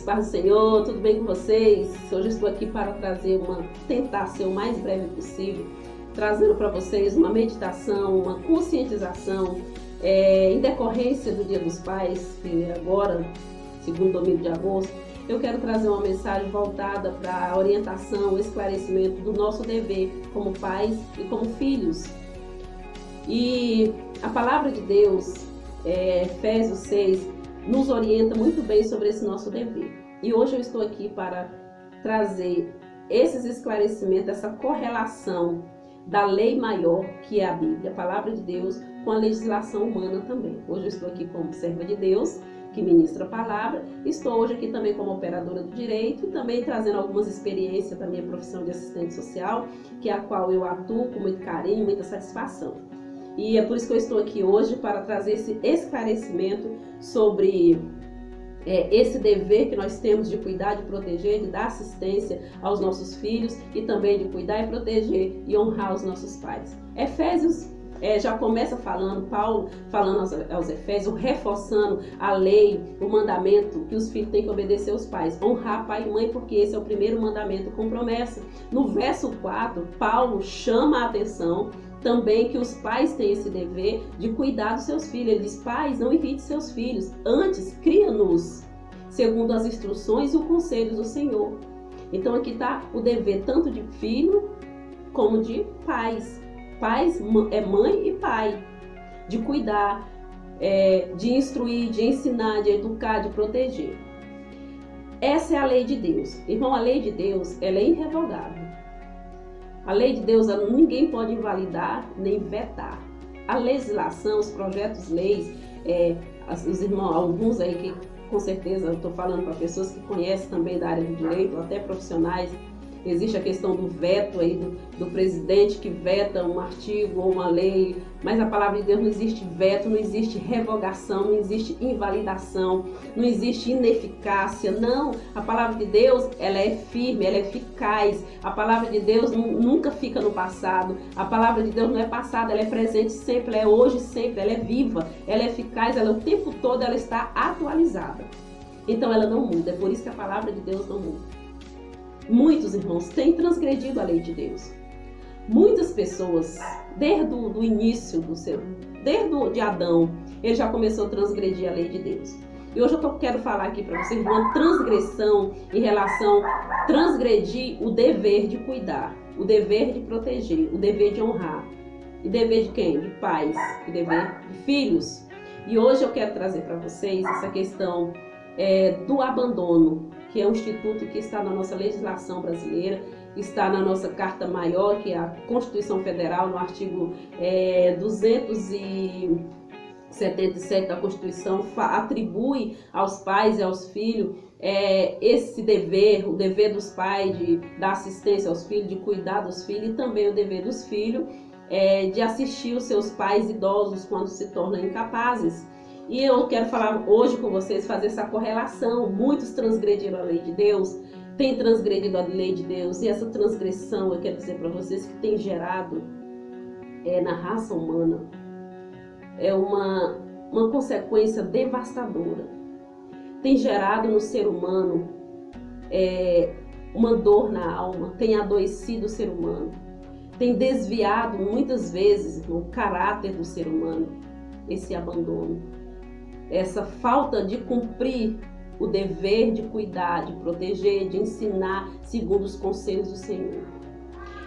paz do Senhor, tudo bem com vocês? Hoje estou aqui para tentar ser o mais breve possível, trazendo para vocês uma meditação, uma conscientização, em decorrência do Dia dos Pais, que agora, segundo domingo de agosto, eu quero trazer uma mensagem voltada para a orientação, o esclarecimento do nosso dever como pais e como filhos. E a palavra de Deus, Efésios 6, nos orienta muito bem sobre esse nosso dever. E hoje eu estou aqui para trazer esses esclarecimentos, essa correlação da lei maior, que é a Bíblia, a palavra de Deus, com a legislação humana também. Hoje eu estou aqui como serva de Deus, que ministra a palavra. Estou hoje aqui também como operadora do direito e também trazendo algumas experiências da minha profissão de assistente social, que é a qual eu atuo com muito carinho, muita satisfação. E é por isso que eu estou aqui hoje para trazer esse esclarecimento sobre esse dever que nós temos de cuidar, de proteger, de dar assistência aos nossos filhos e também de cuidar e proteger e honrar os nossos pais. Efésios já começa Paulo falando aos Efésios, reforçando a lei, o mandamento que os filhos têm que obedecer aos pais. Honrar pai e mãe, porque esse é o primeiro mandamento com promessa. No verso 4, Paulo chama a atenção também que os pais têm esse dever de cuidar dos seus filhos. Ele diz: pais, não irrite seus filhos, antes cria-nos segundo as instruções e os conselhos do Senhor. Então aqui está o dever tanto de filho como de pais. Pais é mãe e pai, de cuidar, de instruir, de ensinar, de educar, de proteger. Essa é a lei de Deus. Irmão, a lei de Deus, ela é irrevogável. A lei de Deus, ninguém pode invalidar nem vetar. A legislação, os projetos, leis, os irmãos, alguns aí que com certeza eu estou falando para pessoas que conhecem também da área do direito, até profissionais. Existe a questão do veto aí do presidente que veta um artigo ou uma lei, mas a palavra de Deus não existe veto, não existe revogação, não existe invalidação, não existe ineficácia, não. A palavra de Deus, ela é firme, ela é eficaz. A palavra de Deus nunca fica no passado. A palavra de Deus não é passada, ela é presente sempre, ela é hoje sempre, ela é viva, ela é eficaz, ela o tempo todo ela está atualizada. Então ela não muda, é por isso que a palavra de Deus não muda. Muitos irmãos têm transgredido a lei de Deus. Muitas pessoas, desde o início desde Adão, ele já começou a transgredir a lei de Deus. E hoje eu quero falar aqui para vocês de uma transgressão em relação a transgredir o dever de cuidar, o dever de proteger, o dever de honrar. E dever de quem? De pais, e dever de filhos. E hoje eu quero trazer para vocês essa questão do abandono, que é um instituto que está na nossa legislação brasileira, está na nossa Carta Maior, que é a Constituição Federal, no artigo 277 da Constituição, atribui aos pais e aos filhos esse dever, o dever dos pais de dar assistência aos filhos, de cuidar dos filhos, e também o dever dos filhos de assistir os seus pais idosos quando se tornam incapazes. E eu quero falar hoje com vocês, fazer essa correlação. Muitos transgrediram a lei de Deus, têm transgredido a lei de Deus, e essa transgressão, eu quero dizer para vocês, que tem gerado na raça humana uma consequência devastadora. Tem gerado no ser humano uma dor na alma, tem adoecido o ser humano, tem desviado muitas vezes o caráter do ser humano, esse abandono. Essa falta de cumprir o dever de cuidar, de proteger, de ensinar segundo os conselhos do Senhor.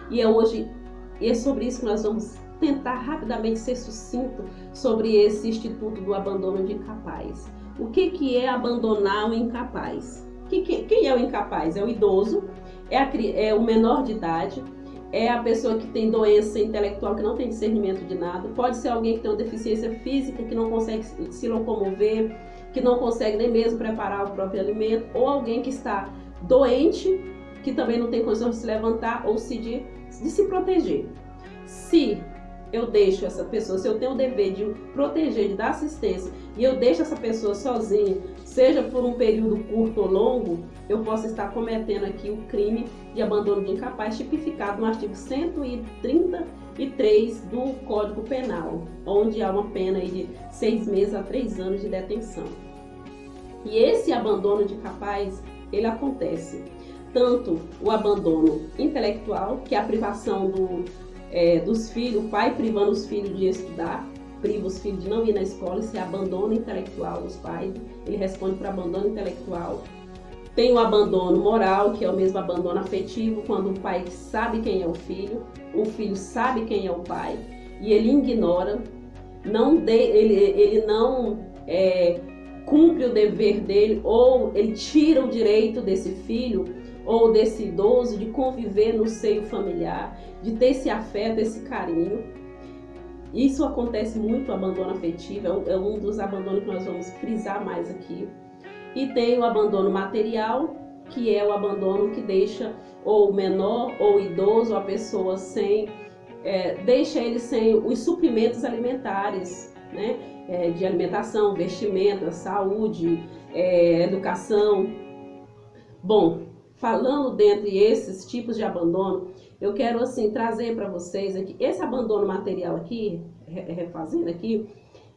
E é sobre isso que nós vamos tentar rapidamente ser sucinto sobre esse instituto do abandono de incapaz. O que é abandonar o incapaz? Quem é o incapaz? É o idoso, é o menor de idade, é a pessoa que tem doença intelectual, que não tem discernimento de nada. Pode ser alguém que tem uma deficiência física, que não consegue se locomover, que não consegue nem mesmo preparar o próprio alimento, ou alguém que está doente, que também não tem condição de se levantar ou de se proteger. Se eu deixo essa pessoa, se eu tenho o dever de proteger, de dar assistência, e eu deixo essa pessoa sozinha, seja por um período curto ou longo, eu posso estar cometendo aqui o crime de abandono de incapaz, tipificado no artigo 133 do Código Penal, onde há uma pena aí de 6 meses a 3 anos de detenção. E esse abandono de capaz, ele acontece. Tanto o abandono intelectual, que é a privação dos filhos, o pai privando os filhos de estudar, priva os filhos de não ir na escola, isso é abandono intelectual dos pais, ele responde para abandono intelectual. Tem o abandono moral, que é o mesmo abandono afetivo, quando o pai sabe quem é o filho sabe quem é o pai, e ele ignora, ele não cumpre o dever dele, ou ele tira o direito desse filho ou desse idoso de conviver no seio familiar, de ter esse afeto, esse carinho. Isso acontece muito, o abandono afetivo, é um dos abandonos que nós vamos frisar mais aqui. E tem o abandono material, que é o abandono que deixa ou o menor, ou o idoso, ou a pessoa deixa ele sem os suprimentos alimentares, né? De alimentação, vestimenta, saúde, educação. Bom, falando dentre esses tipos de abandono, eu quero assim trazer para vocês aqui, esse abandono material aqui, refazendo aqui,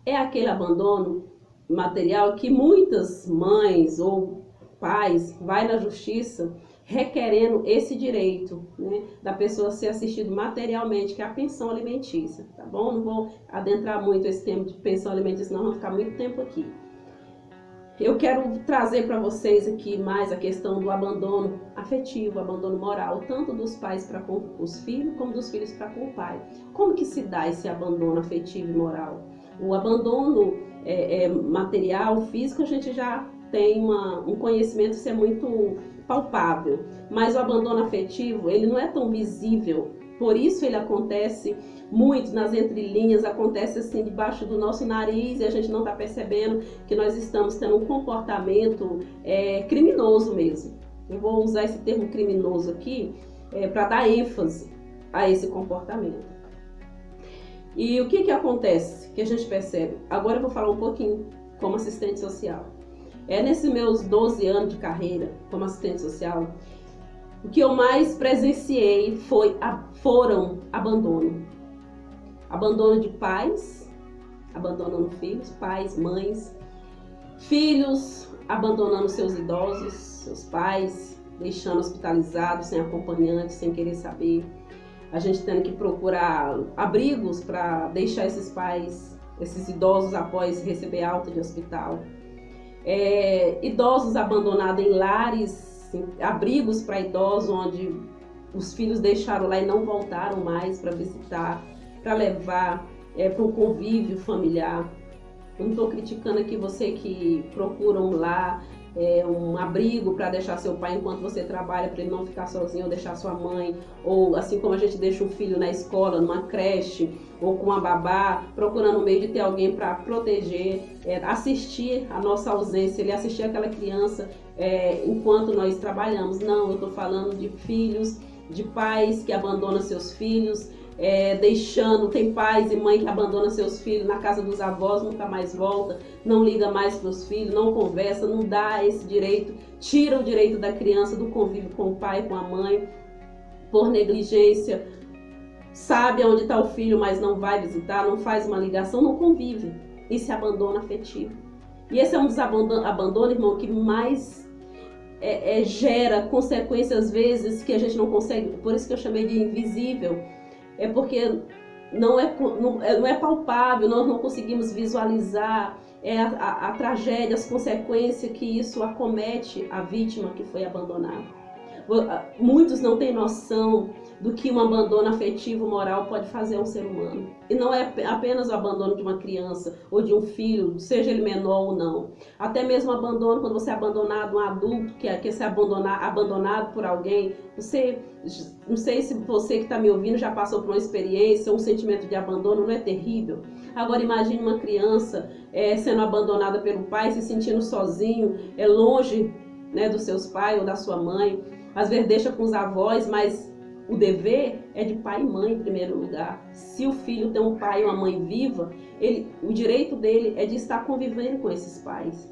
é aquele abandono material que muitas mães ou pais vai na justiça requerendo esse direito, né, da pessoa ser assistida materialmente, que é a pensão alimentícia, tá bom? Não vou adentrar muito esse tema de pensão alimentícia, senão vamos ficar muito tempo aqui. Eu quero trazer para vocês aqui mais a questão do abandono afetivo, abandono moral, tanto dos pais para com os filhos, como dos filhos para com o pai. Como que se dá esse abandono afetivo e moral? O abandono material, físico, a gente já tem um conhecimento, isso é muito palpável, mas o abandono afetivo, ele não é tão visível, por isso ele acontece muito nas entrelinhas, acontece assim debaixo do nosso nariz e a gente não está percebendo que nós estamos tendo um comportamento criminoso mesmo. Eu vou usar esse termo criminoso aqui para dar ênfase a esse comportamento. E o que acontece, que a gente percebe? Agora eu vou falar um pouquinho como assistente social. Nesses meus 12 anos de carreira como assistente social, o que eu mais presenciei foram abandono. Abandono de pais, abandonando filhos, pais, mães, filhos abandonando seus idosos, seus pais, deixando hospitalizados, sem acompanhante, sem querer saber. A gente tendo que procurar abrigos para deixar esses pais, esses idosos após receber alta de hospital. Idosos abandonados em lares, abrigos para idosos, onde os filhos deixaram lá e não voltaram mais para visitar, para levar para o convívio familiar. Eu não estou criticando aqui você que procura um lar, um abrigo para deixar seu pai enquanto você trabalha, para ele não ficar sozinho, ou deixar sua mãe, ou assim como a gente deixa um filho na escola, numa creche, ou com uma babá, procurando um meio de ter alguém para proteger, assistir a nossa ausência, ele assistir aquela criança enquanto nós trabalhamos. Não, eu estou falando de filhos, de pais que abandonam seus filhos, tem pais e mães que abandonam seus filhos na casa dos avós, nunca mais volta, não liga mais para os filhos, não conversa, não dá esse direito, tira o direito da criança do convívio com o pai, com a mãe, por negligência, sabe onde está o filho, mas não vai visitar, não faz uma ligação, não convive. Isso é abandono afetivo. E esse é um dos abandonos, irmão, que mais gera consequências, às vezes, que a gente não consegue, por isso que eu chamei de invisível, porque não é palpável, nós não conseguimos visualizar a tragédia, as consequências que isso acomete a vítima que foi abandonada. Muitos não têm noção do que um abandono afetivo moral pode fazer a um ser humano. E não é apenas o abandono de uma criança ou de um filho, seja ele menor ou não. Até mesmo o abandono, quando você é abandonado, um adulto que quer ser abandonado por alguém, não sei se você que está me ouvindo já passou por uma experiência, um sentimento de abandono, não é terrível? Agora imagine uma criança sendo abandonada pelo pai, se sentindo sozinho, longe, né, dos seus pais ou da sua mãe. Às vezes deixa com os avós, mas o dever é de pai e mãe em primeiro lugar. Se o filho tem um pai e uma mãe viva, o direito dele é de estar convivendo com esses pais.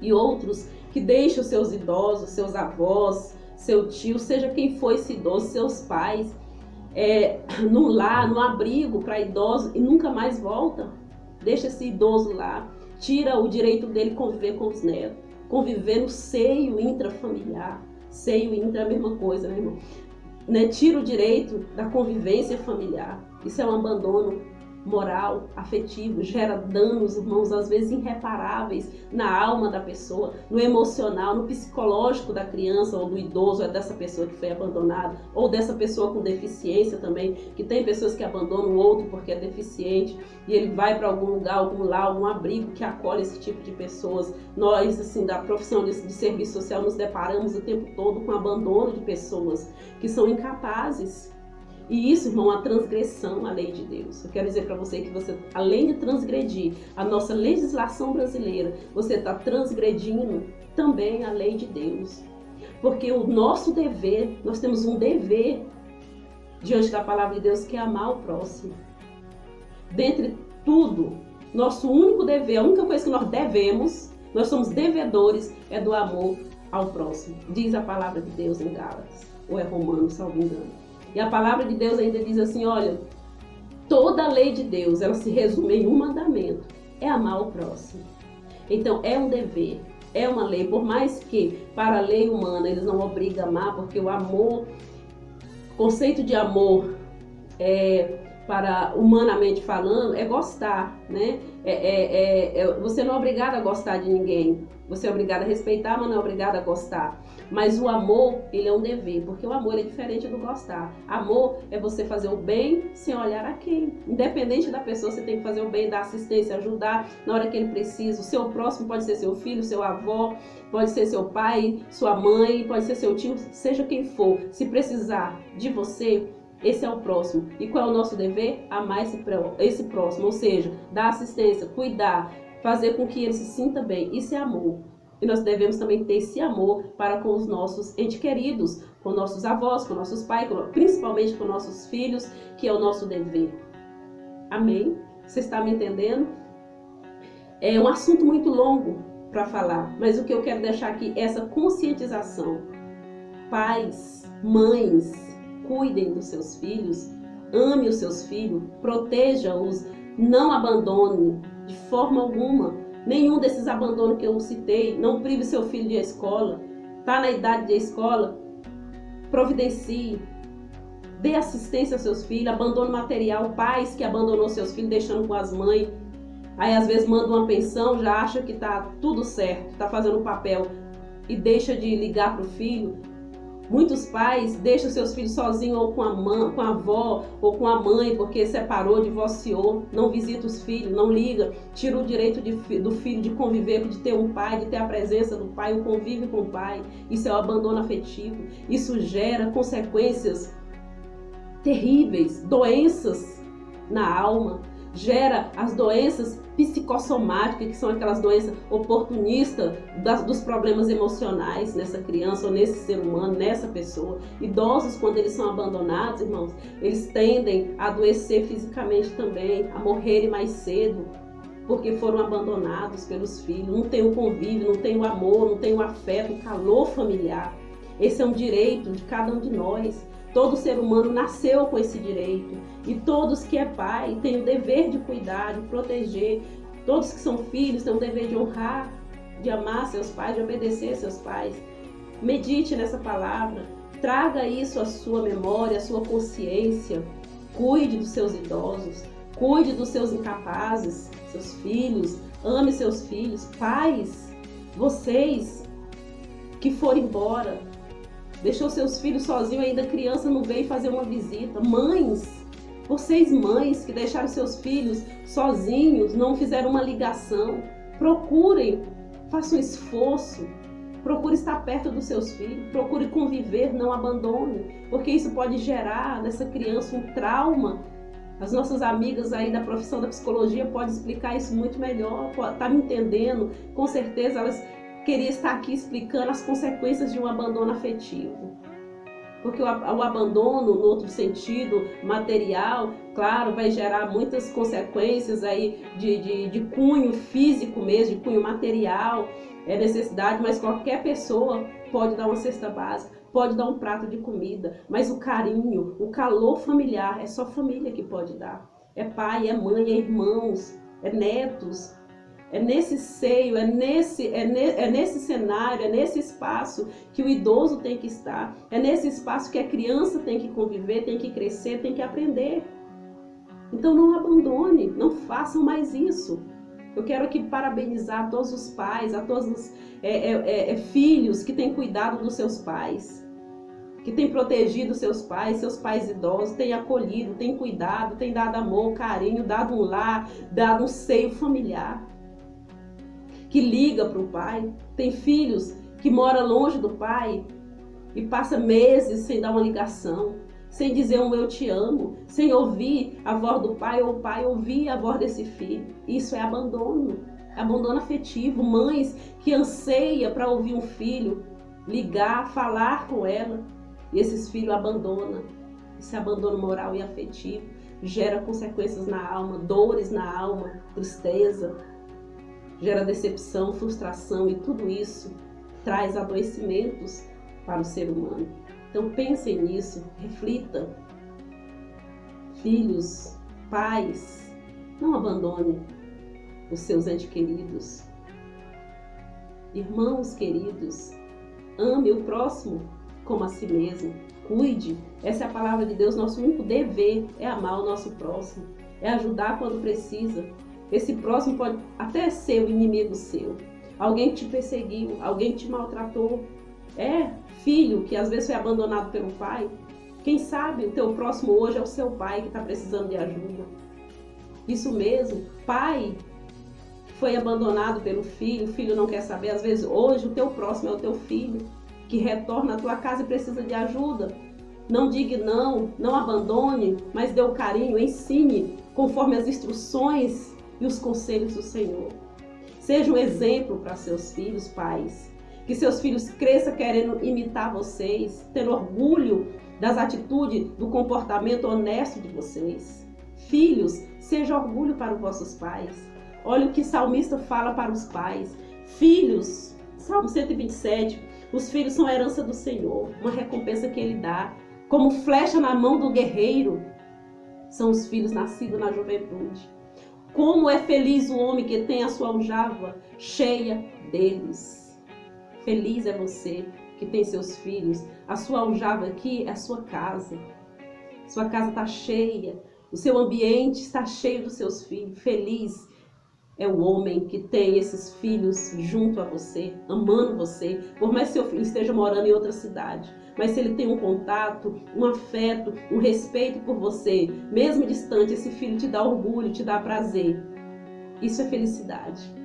E outros que deixam seus idosos, seus avós, seu tio, seja quem for esse idoso, seus pais, no lar, no abrigo para idosos e nunca mais volta. Deixa esse idoso lá, tira o direito dele conviver com os netos. conviver no seio intrafamiliar. Seio intra é a mesma coisa, né, irmão? Né? Tira o direito da convivência familiar. Isso é um abandono moral, afetivo, gera danos, irmãos, às vezes irreparáveis na alma da pessoa, no emocional, no psicológico da criança ou do idoso, ou dessa pessoa que foi abandonada, ou dessa pessoa com deficiência também, que tem pessoas que abandonam o outro porque é deficiente, e ele vai para algum lugar, algum lar, algum abrigo que acolhe esse tipo de pessoas. Nós, assim, da profissão de serviço social, nos deparamos o tempo todo com abandono de pessoas que são incapazes. E isso, irmão, é uma transgressão à lei de Deus. Eu quero dizer para você que você, além de transgredir a nossa legislação brasileira, você está transgredindo também a lei de Deus. Porque o nosso dever, nós temos um dever diante da palavra de Deus, que é amar o próximo. Dentre tudo, nosso único dever, a única coisa que nós devemos, nós somos devedores, é do amor ao próximo. Diz a palavra de Deus em Gálatas, ou é Romanos, salvo engano. E a palavra de Deus ainda diz assim, olha, toda a lei de Deus, ela se resume em um mandamento, é amar o próximo. Então é um dever, é uma lei, por mais que para a lei humana eles não obrigam a amar, porque o amor, o conceito de amor, para humanamente falando, é gostar, né? Você não é obrigado a gostar de ninguém, você é obrigado a respeitar, mas não é obrigado a gostar. Mas o amor, ele é um dever, porque o amor é diferente do gostar. Amor é você fazer o bem sem olhar a quem. Independente da pessoa, você tem que fazer o bem, dar assistência, ajudar na hora que ele precisa. O seu próximo pode ser seu filho, seu avô, pode ser seu pai, sua mãe, pode ser seu tio, seja quem for. Se precisar de você, esse é o próximo. E qual é o nosso dever? Amar esse próximo, ou seja, dar assistência, cuidar, fazer com que ele se sinta bem. Isso é amor. E nós devemos também ter esse amor para com os nossos entes queridos, com nossos avós, com nossos pais, principalmente com nossos filhos, que é o nosso dever. Amém? Você está me entendendo? É um assunto muito longo para falar, mas o que eu quero deixar aqui é essa conscientização. Pais, mães, cuidem dos seus filhos, ame os seus filhos, proteja-os, não abandone de forma alguma. Nenhum desses abandonos que eu citei, não prive seu filho de escola, está na idade de escola, providencie, dê assistência aos seus filhos, abandono material, pais que abandonou seus filhos deixando com as mães, aí às vezes manda uma pensão, já acha que está tudo certo, está fazendo o papel e deixa de ligar para o filho. Muitos pais deixam seus filhos sozinhos ou com a mãe, com a avó ou com a mãe porque separou, divorciou, não visita os filhos, não liga, tira o direito do filho de conviver, de ter um pai, de ter a presença do pai, o convívio com o pai. Isso é o abandono afetivo. Isso gera consequências terríveis, doenças na alma, gera as doenças psicossomáticas, que são aquelas doenças oportunistas dos problemas emocionais nessa criança ou nesse ser humano, nessa pessoa. Idosos, quando eles são abandonados, irmãos, eles tendem a adoecer fisicamente também, a morrerem mais cedo, porque foram abandonados pelos filhos, não tem o convívio, não tem o amor, não tem o afeto, o calor familiar. Esse é um direito de cada um de nós. Todo ser humano nasceu com esse direito. E todos que é pai têm o dever de cuidar, de proteger. Todos que são filhos têm o dever de honrar, de amar seus pais, de obedecer seus pais. Medite nessa palavra. Traga isso à sua memória, à sua consciência. Cuide dos seus idosos. Cuide dos seus incapazes, seus filhos. Ame seus filhos. Pais, vocês que foram embora, deixou seus filhos sozinhos, ainda criança, não veio fazer uma visita. Mães, vocês mães que deixaram seus filhos sozinhos, não fizeram uma ligação, procurem, façam um esforço, procure estar perto dos seus filhos, procure conviver, não abandone, porque isso pode gerar nessa criança um trauma. As nossas amigas aí da profissão da psicologia podem explicar isso muito melhor, tá me entendendo? Com certeza elas queria estar aqui explicando as consequências de um abandono afetivo. Porque o abandono, no outro sentido, material, claro, vai gerar muitas consequências aí de cunho físico mesmo, de cunho material, é necessidade, mas qualquer pessoa pode dar uma cesta básica, pode dar um prato de comida, mas o carinho, o calor familiar, é só família que pode dar. É pai, é mãe, é irmãos, é netos. É nesse seio, é nesse cenário, é nesse espaço que o idoso tem que estar. É nesse espaço que a criança tem que conviver, tem que crescer, tem que aprender. Então não abandone, não façam mais isso. Eu quero aqui parabenizar a todos os pais, a todos os filhos que têm cuidado dos seus pais, que têm protegido seus pais idosos, têm acolhido, têm cuidado, têm dado amor, carinho, dado um lar, dado um seio familiar, que liga para o pai. Tem filhos que moram longe do pai e passa meses sem dar uma ligação, sem dizer um eu te amo, sem ouvir a voz do pai ou o pai ouvir a voz desse filho. Isso é abandono afetivo. Mães que anseiam para ouvir um filho, ligar, falar com ela, e esses filhos abandonam. Esse abandono moral e afetivo gera consequências na alma, dores na alma, tristeza, gera decepção, frustração, e tudo isso traz adoecimentos para o ser humano. Então pensem nisso, reflita. Filhos, pais, não abandone os seus entes queridos. Irmãos queridos, ame o próximo como a si mesmo. Cuide. Essa é a palavra de Deus. Nosso único dever é amar o nosso próximo, é ajudar quando precisa. Esse próximo pode até ser o inimigo seu, alguém que te perseguiu, alguém que te maltratou. Filho que às vezes foi abandonado pelo pai. Quem sabe o teu próximo hoje é o seu pai que está precisando de ajuda. Isso mesmo, pai foi abandonado pelo filho, o filho não quer saber. Às vezes hoje o teu próximo é o teu filho, que retorna à tua casa e precisa de ajuda. Não diga não, não abandone, mas dê o carinho, ensine conforme as instruções e os conselhos do Senhor. Seja um exemplo para seus filhos, pais. Que seus filhos cresçam querendo imitar vocês, tendo orgulho das atitudes, do comportamento honesto de vocês. Filhos, seja orgulho para os vossos pais. Olha o que o salmista fala para os pais. Filhos, Salmo 127, os filhos são a herança do Senhor, uma recompensa que Ele dá. Como flecha na mão do guerreiro, são os filhos nascidos na juventude. Como é feliz o homem que tem a sua aljava cheia deles. Feliz é você que tem seus filhos. A sua aljava aqui é a sua casa. Sua casa está cheia. O seu ambiente está cheio dos seus filhos. Feliz é o homem que tem esses filhos junto a você, amando você. Por mais que seu filho esteja morando em outra cidade. Mas se ele tem um contato, um afeto, um respeito por você, mesmo distante, esse filho te dá orgulho, te dá prazer. Isso é felicidade.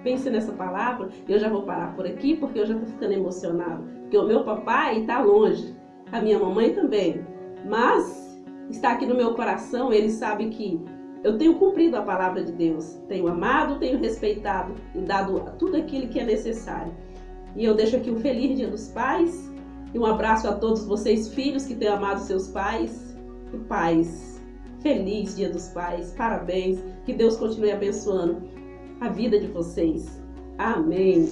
Pense nessa palavra. Eu já vou parar por aqui porque eu já estou ficando emocionada. Porque o meu papai está longe, a minha mamãe também. Mas está aqui no meu coração. Ele sabe que eu tenho cumprido a palavra de Deus. Tenho amado, tenho respeitado e dado tudo aquilo que é necessário. E eu deixo aqui um feliz Dia dos Pais. E um abraço a todos vocês, filhos que têm amado seus pais. E pais, feliz Dia dos Pais. Parabéns. Que Deus continue abençoando a vida de vocês. Amém.